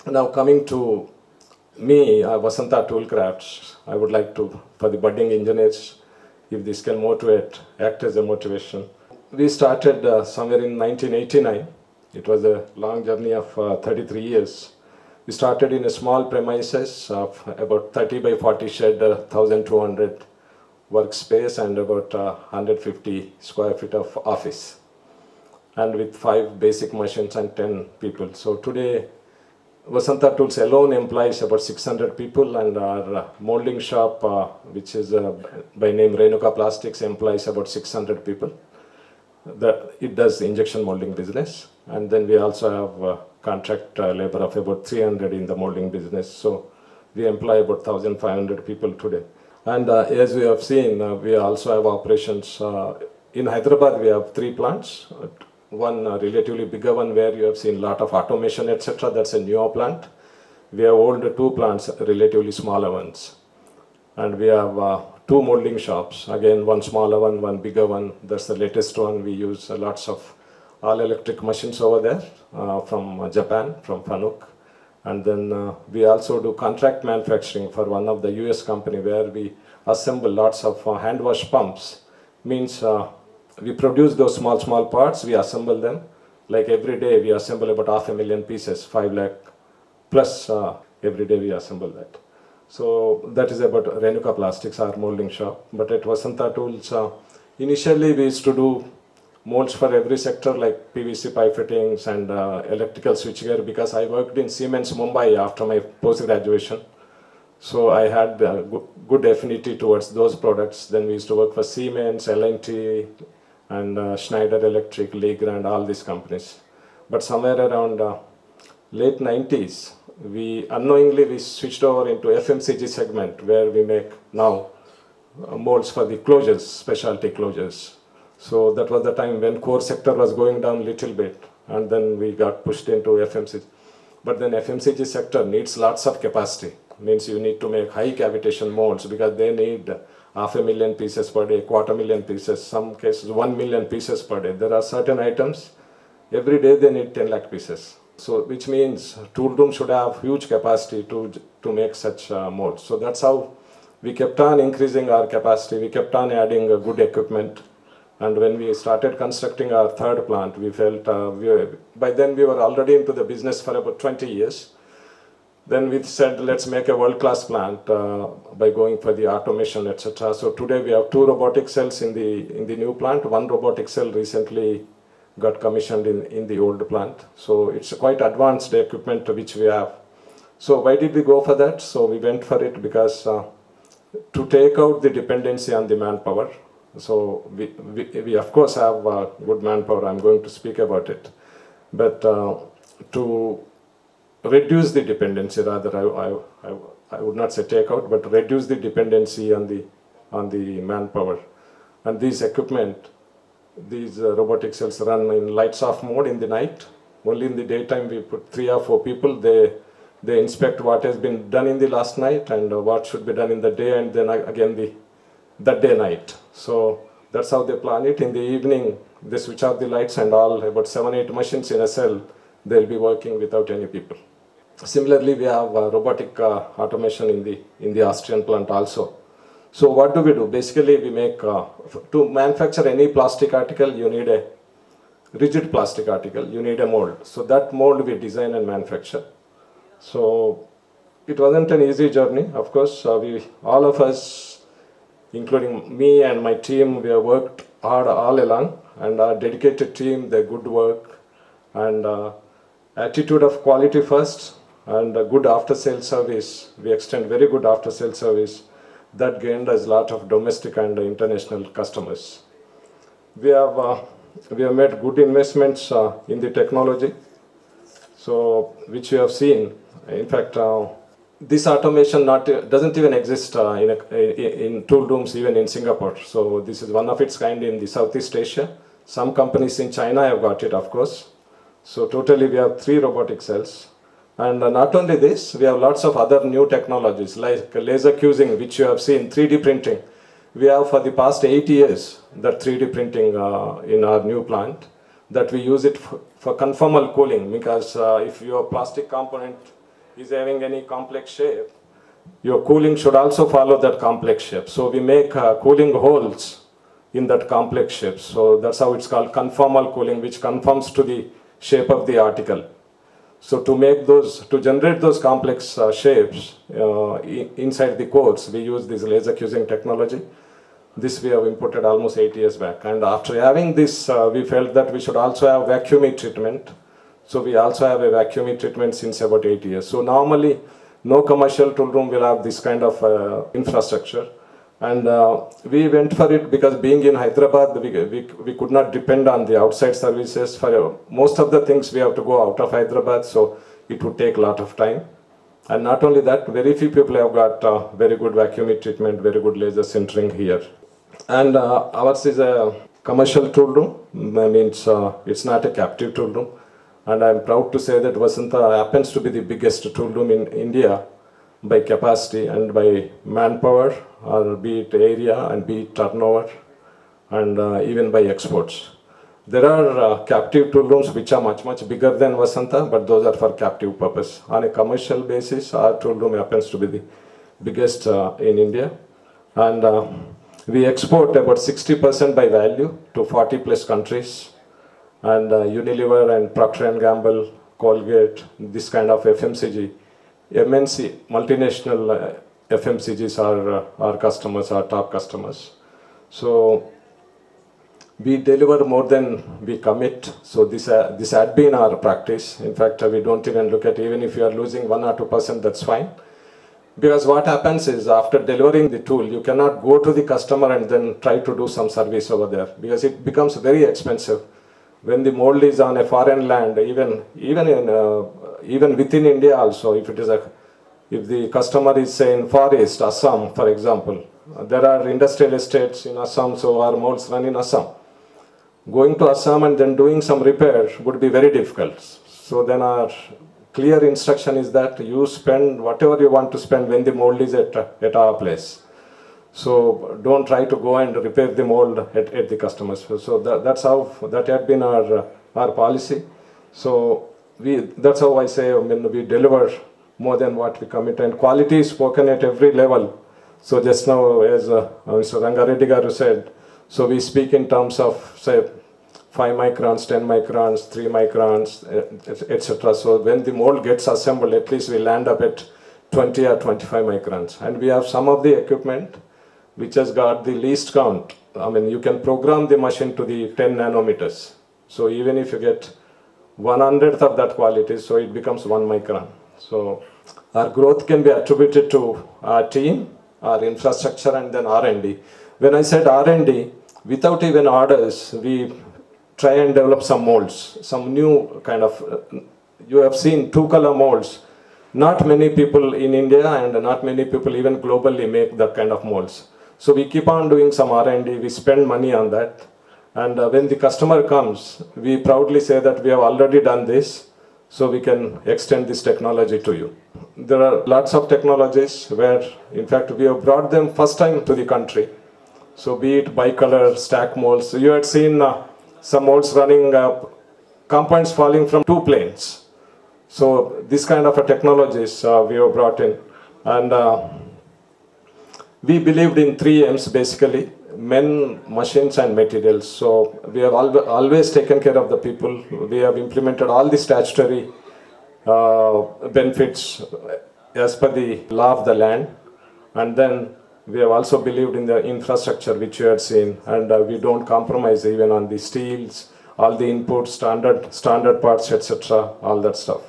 Now coming to me, Vasantha Toolcrafts, I would like to, for the budding engineers, if this can motivate, act as a motivation. We started somewhere in 1989. It was a long journey of 33 years. We started in a small premises of about 30 by 40 shed, 1,200 workspace and about 150 square feet of office. And with 5 basic machines and 10 people. So today, Vasantha Tools alone employs about 600 people, and our molding shop, which is by name Renuka Plastics, employs about 600 people. It does injection molding business, and then we also have contract labor of about 300 in the molding business. So we employ about 1,500 people today. And as we have seen, we also have operations in Hyderabad. We have 3 plants. One relatively bigger one where you have seen a lot of automation, etc. That's a newer plant. We have older 2 plants, relatively smaller ones. And we have 2 molding shops. Again, one smaller one, one bigger one. That's the latest one. We use lots of all-electric machines over there from Japan, from Fanuc. And then we also do contract manufacturing for one of the US company where we assemble lots of hand wash pumps. Means we produce those small parts, we assemble them. Like every day we assemble about 500,000 pieces, 5 lakh plus every day we assemble that. So that is about Renuka Plastics, our molding shop. But at Vasantha Tools, initially we used to do molds for every sector like PVC pipe fittings and electrical switchgear, because I worked in Siemens Mumbai after my post-graduation. So I had good affinity towards those products. Then we used to work for Siemens, L&T, and Schneider Electric, Legrand, all these companies. But somewhere around late 90s, we unknowingly switched over into FMCG segment, where we make now molds for the closures, specialty closures. So that was the time when core sector was going down a little bit, and then we got pushed into FMCG. But then FMCG sector needs lots of capacity. Means you need to make high cavitation molds because they need 500,000 pieces per day, 250,000 pieces, some cases 1 million pieces per day. There are certain items, every day they need 10 lakh pieces. So which means tool room should have huge capacity to make such molds. So that's how we kept on increasing our capacity, we kept on adding good equipment. And when we started constructing our 3rd plant, we felt, by then we were already into the business for about 20 years. Then we said, let's make a world-class plant by going for the automation, etc. So today we have 2 robotic cells in the new plant. 1 robotic cell recently got commissioned in the old plant. So it's quite advanced equipment which we have. So why did we go for that? So we went for it because to take out the dependency on the manpower. So we of course have good manpower. I'm going to speak about it. But to reduce the dependency, rather, I would not say take out, but reduce the dependency on the manpower. And these equipment, these robotic cells run in lights off mode in the night. Only in the daytime we put 3 or 4 people. They inspect what has been done in the last night and what should be done in the day, and then again that day night. So that's how they plan it. In the evening they switch off the lights, and all about 7-8 machines in a cell, they'll be working without any people. Similarly, we have robotic automation in the Austrian plant also. So what do we do? Basically, we make, to manufacture any plastic article, you need a rigid plastic article, you need a mold. So that mold we design and manufacture. So it wasn't an easy journey, of course. All of us, including me and my team, we have worked hard all along, and our dedicated team, their good work, and attitude of quality first, and a good after-sales service. We extend very good after-sales service. That gained us a lot of domestic and international customers. We have made good investments in the technology, so which you have seen. In fact, this automation doesn't even exist in tool rooms even in Singapore. So this is one of its kind in the Southeast Asia. Some companies in China have got it, of course. So totally we have 3 robotic cells. And not only this, we have lots of other new technologies like laser cusing, which you have seen, 3D printing. We have for the past 8 years that 3D printing in our new plant, that we use it for conformal cooling, because if your plastic component is having any complex shape, your cooling should also follow that complex shape. So we make cooling holes in that complex shape. So that's how it's called conformal cooling, which conforms to the shape of the article. So to generate those complex shapes inside the cores, we use this laser cusing technology. This we have imported almost 8 years back. And after having this, we felt that we should also have vacuum heat treatment. So we also have a vacuum heat treatment since about 8 years. So normally, no commercial tool room will have this kind of infrastructure. And we went for it because being in Hyderabad, we could not depend on the outside services. For most of the things we have to go out of Hyderabad, so it would take a lot of time. And not only that, very few people have got very good vacuum heat treatment, very good laser sintering here. And ours is a commercial tool room, means it's not a captive tool room. And I'm proud to say that Vasantha happens to be the biggest tool room in India by capacity and by manpower, or be it area and be it turnover, and even by exports. There are captive tool rooms which are much bigger than Vasantha, but those are for captive purpose. On a commercial basis, our tool room happens to be the biggest in India. And we export about 60% by value to 40 plus countries. And Unilever and Procter & Gamble, Colgate, this kind of FMCG, MNC, multinational FMCGs are our customers, our top customers. So we deliver more than we commit. So this had been our practice. In fact, we don't even look at, even if you are losing 1 or 2%, that's fine. Because what happens is, after delivering the tool, you cannot go to the customer and then try to do some service over there, because it becomes very expensive. When the mold is on a foreign land, even within India also, if the customer is, say, in Far East, Assam, for example, there are industrial estates in Assam, so our molds run in Assam. Going to Assam and then doing some repair would be very difficult. So then our clear instruction is that you spend whatever you want to spend when the mold is at our place. So don't try to go and repair the mold at the customer's. So that had been our policy. So that's how I say, I mean, we deliver more than what we commit, and quality is spoken at every level. So just now, as Mr. DayanandReddy garu said, so we speak in terms of, say, 5 microns, 10 microns, 3 microns, etc. So when the mold gets assembled, at least we land up at 20 or 25 microns. And we have some of the equipment which has got the least count. I mean, you can program the machine to the 10 nanometers. So even if you get 1/100th of that quality, so it becomes 1 micron. So our growth can be attributed to our team, our infrastructure, and then R&D. When I said R&D, without even orders, we try and develop some molds, some new kind of, you have seen 2-color molds. Not many people in India and not many people even globally make that kind of molds. So we keep on doing some R&D, we spend money on that. And when the customer comes, we proudly say that we have already done this, so we can extend this technology to you. There are lots of technologies where, in fact, we have brought them first time to the country. So be it bicolor, stack molds. So you had seen some molds running, compounds falling from 2 planes. So this kind of a technologies we have brought in. And we believed in 3 M's basically: men, machines, and materials. So we have always taken care of the people. We have implemented all the statutory benefits as per the law of the land. And then we have also believed in the infrastructure which you had seen. And we don't compromise even on the steels, all the inputs, standard parts, etc., all that stuff.